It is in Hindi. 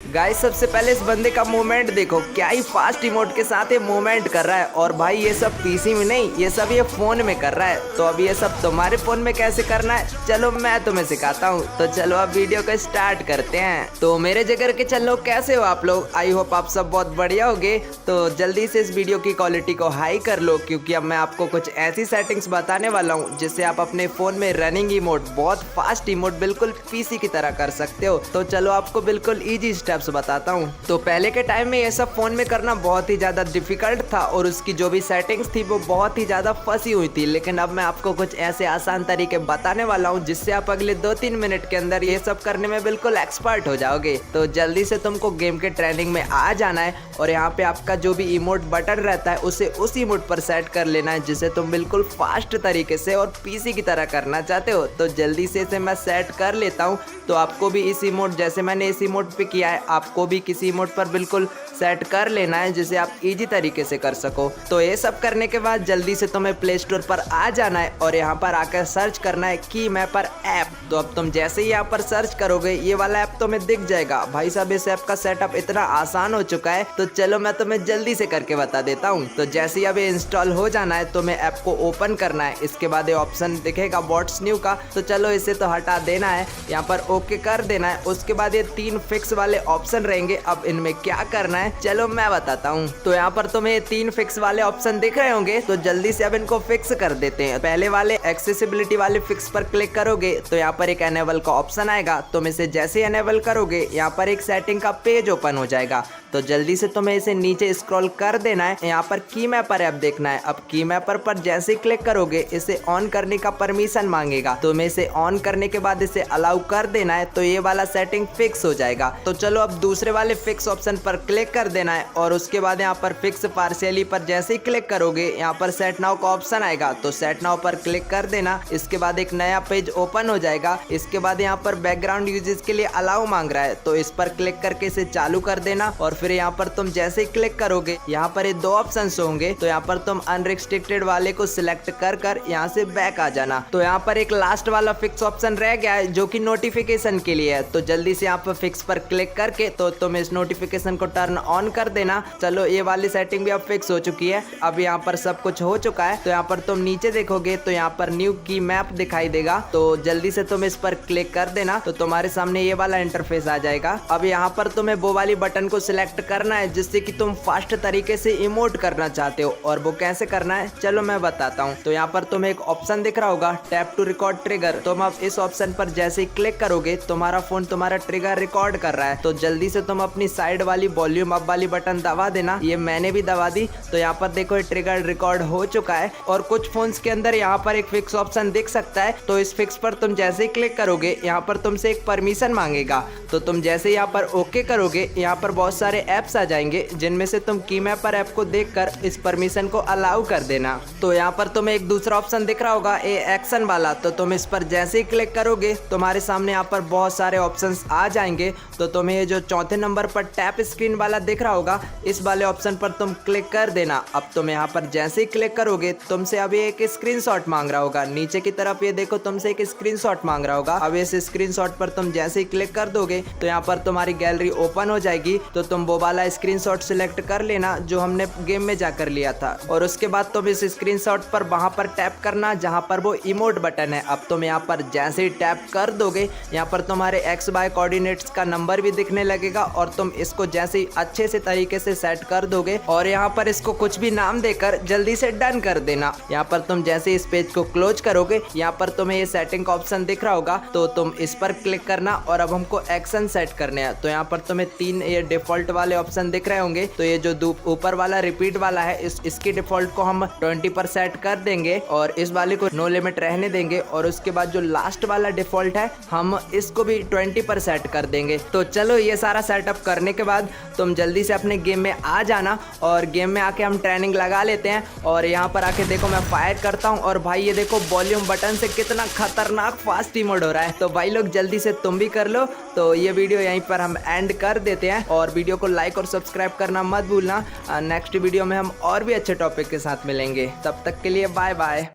गाइस सबसे पहले इस बंदे का मूवमेंट देखो, क्या ही फास्ट इमोट के साथ ये मूवमेंट कर रहा है। और भाई ये सब पीसी में नहीं, ये सब ये फोन में कर रहा है। तो अब ये सब तुम्हारे फोन में कैसे करना है, चलो मैं तुम्हें सिखाता हूँ। तो चलो अब वीडियो को स्टार्ट करते हैं। तो मेरे जगह के चलो, कैसे हो आप लोग? आई होप आप सब बहुत बढ़िया होगे। तो जल्दी से इस वीडियो की क्वालिटी को हाई कर लो, क्योंकि अब मैं आपको कुछ ऐसी सेटिंग्स बताने वाला हूँ जिससे आप अपने फोन में रनिंग इमोट, बहुत फास्ट इमोट, बिल्कुल पीसी की तरह कर सकते हो। तो चलो आपको बिल्कुल इजी स्टेप्स बताता हूँ। तो पहले के टाइम में ये सब फोन में करना बहुत ही ज्यादा डिफिकल्ट था और उसकी जो भी सेटिंग्स थी वो बहुत ही ज्यादा फंसी हुई थी। लेकिन अब मैं आपको कुछ ऐसे आसान तरीके बताने वाला हूँ जिससे आप अगले 2-3 मिनट के अंदर ये सब करने में बिल्कुल एक्सपर्ट हो जाओगे। तो जल्दी से तुमको गेम के ट्रेनिंग में आ जाना है और यहाँ पे आपका जो भी इमोट बटन रहता है उसे उस इमोट पर सेट कर लेना है जिसे तुम बिल्कुल फास्ट तरीके से और पीसी की तरह करना चाहते हो। तो जल्दी से इसे मैं सेट कर लेता हूँ। तो आपको भी इस इमोट, जैसे मैंने इस इमोट पे किया है, आपको भी किसी इमोट पर बिल्कुल सेट कर लेना है जिसे आप इजी तरीके से कर सको। तो ये सब करने के बाद जल्दी से तुम्हें प्ले स्टोर पर आ जाना है और यहाँ पर आकर सर्च करना है कीमैपर ऐप। तो अब तुम जैसे ही यहाँ पर सर्च करोगे ये वाला ऐप तुम्हें दिख जाएगा। भाई साहब इस ऐप का सेटअप इतना आसान हो चुका है, तो चलो मैं तुम्हें जल्दी से करके बता देता हूँ। तो जैसे ही अब ये इंस्टॉल हो जाना है, तुम्हें ऐप को ओपन करना है। इसके बाद ये ऑप्शन दिखेगा व्हाट्स न्यू का, तो चलो इसे तो हटा देना है, यहाँ पर ओके कर देना है। उसके बाद ये 3 फिक्स वाले ऑप्शन रहेंगे। अब इनमें क्या करना है चलो मैं बताता हूँ। तो यहाँ पर तुम्हें ये 3 फिक्स वाले ऑप्शन दिख रहे होंगे, तो जल्दी से अब इनको फिक्स कर देते हैं। पहले वाले एक्सेसिबिलिटी वाले फिक्स पर क्लिक करोगे तो यहाँ पर एक एनेबल का ऑप्शन आएगा। तुम इसे जैसे एनेबल करोगे यहाँ पर एक सेटिंग का पेज ओपन हो जाएगा। तो जल्दी से तुम्हें इसे नीचे स्क्रॉल कर देना है, यहाँ पर कीमैपर ऐप देखना है। अब कीमैपर पर जैसे ही क्लिक करोगे इसे ऑन करने का परमिशन मांगेगा। तुम्हें इसे ऑन करने के बाद इसे अलाउ कर देना है, तो ये वाला सेटिंग फिक्स हो जाएगा। तो चलो अब दूसरे वाले फिक्स ऑप्शन पर क्लिक कर देना है और उसके बाद यहाँ पर फिक्स पार्शियली पर जैसे ही क्लिक करोगे यहाँ पर सेट नाउ का ऑप्शन आएगा। तो सेट नाउ पर क्लिक कर देना। इसके बाद एक नया पेज ओपन हो जाएगा। इसके बाद यहाँ पर बैकग्राउंड यूजेस के लिए अलाउ मांग रहा है, तो इस पर क्लिक करके इसे चालू कर देना। और फिर यहाँ पर तुम जैसे ही क्लिक करोगे यहाँ पर ये 2 ऑप्शन होंगे, तो यहाँ पर तुम अनरिस्ट्रिक्टेड वाले को सिलेक्ट कर यहाँ से बैक आ जाना। तो यहाँ पर एक लास्ट वाला फिक्स ऑप्शन रह गया है जो कि नोटिफिकेशन के लिए है। तो जल्दी से यहाँ पर फिक्स पर क्लिक करके तो तुम इस नोटिफिकेशन को टर्न ऑन कर देना। चलो ये वाली सेटिंग भी अब फिक्स हो चुकी है। अब यहाँ पर सब कुछ हो चुका है। तो यहाँ पर तुम नीचे देखोगे तो यहाँ पर न्यू की मैप दिखाई देगा। तो जल्दी से तुम इस पर क्लिक कर देना, तो तुम्हारे सामने ये वाला इंटरफेस आ जाएगा। अब यहाँ पर तुम्हें वो वाली बटन को सिलेक्ट करना है जिससे कि तुम फास्ट तरीके से इमोट करना चाहते हो। और वो कैसे करना है चलो मैं बताता हूँ। तो यहाँ पर तुम्हें एक ऑप्शन दिख रहा होगा टैप टू रिकॉर्ड ट्रिगर। तुम अब इस ऑप्शन पर जैसे ही क्लिक करोगे तुम्हारा फोन तुम्हारा ट्रिगर रिकॉर्ड कर रहा है। तो जल्दी से तुम अपनी साइड वाली वॉल्यूम अप वाली बटन दबा देना। ये मैंने भी दबा दी। तो यहाँ पर देखो ये ट्रिगर रिकॉर्ड हो चुका है। और कुछ फोन्स के अंदर यहाँ पर एक फिक्स ऑप्शन दिख सकता है। तो इस फिक्स पर तुम जैसे ही क्लिक करोगे यहाँ पर तुमसे एक परमिशन मांगेगा। तो तुम जैसे यहाँ पर ओके करोगे यहाँ पर बहुत सारे ऐप्स आ जाएंगे जिनमें से तुम कीमैपर ऐप को देखकर इस परमिशन को अलाउ कर देना। तो यहाँ पर तुम्हें एक दूसरा ऑप्शन दिख रहा होगा ए एक्शन वाला। तो तुम इस पर जैसे ही क्लिक करोगे तुम्हारे सामने यहाँ पर बहुत सारे ऑप्शंस आ जाएंगे। तो तुम्हें ये जो चौथे नंबर पर टैप स्क्रीन वाला दिख रहा होगा इस वाले ऑप्शन पर तुम क्लिक कर देना। अब तुम यहाँ पर जैसे ही क्लिक करोगे तुमसे अभी एक स्क्रीनशॉट मांग रहा होगा। नीचे की तरफ ये देखो तुमसे एक स्क्रीनशॉट मांग रहा होगा। अब इस स्क्रीनशॉट पर तुम जैसे ही क्लिक कर दोगे तो यहाँ पर तुम्हारी गैलरी ओपन हो जाएगी। तो तुम वो वाला स्क्रीनशॉट सिलेक्ट कर लेना जो हमने गेम में जाकर लिया था। और उसके बाद तुम इस स्क्रीनशॉट पर वहां पर टैप करना जहां पर वो इमोट बटन है। अब तुम यहाँ पर जैसे ही टैप कर दोगे यहाँ पर तुम्हारे XY कोऑर्डिनेट्स का नंबर भी दिखने लगेगा और तुम इसको जैसे ही अच्छे से तरीके से सेट कर दोगे और यहाँ पर इसको कुछ भी नाम देकर जल्दी से डन कर देना। यहाँ पर तुम जैसे इस पेज को क्लोज करोगे यहाँ पर तुम्हें ये सेटिंग का ऑप्शन दिख रहा होगा। तो तुम इस पर क्लिक करना और अब हमको एक्शन सेट करने हैं। तो यहाँ पर तुम्हें 3 ये डिफॉल्ट वाले ऑप्शन दिख रहे होंगे। तो ये जो ऊपर वाला रिपीट वाला है इसकी डिफॉल्ट को हम 20 पर सेट कर देंगे और इस वाले को नो लिमिट रहने देंगे। और उसके बाद जो लास्ट वाला डिफॉल्ट है हम इसको भी 20 पर सेट कर देंगे। तो चलो ये सारा सेटअप करने के बाद तुम जल्दी से अपने गेम में आ जाना और गेम में आके हम ट्रेनिंग लगा लेते हैं। और यहाँ पर आके देखो मैं फायर करता हूँ और भाई ये देखो वॉल्यूम बटन से कितना खतरनाक फास्ट इमोट हो रहा है। तो भाई लोग जल्दी से तुम भी कर लो। तो ये वीडियो यहीं पर हम एंड कर देते हैं और वीडियो को लाइक और सब्सक्राइब करना मत भूलना। नेक्स्ट वीडियो में हम और भी अच्छे टॉपिक के साथ मिलेंगे। तब तक के लिए बाय बाय।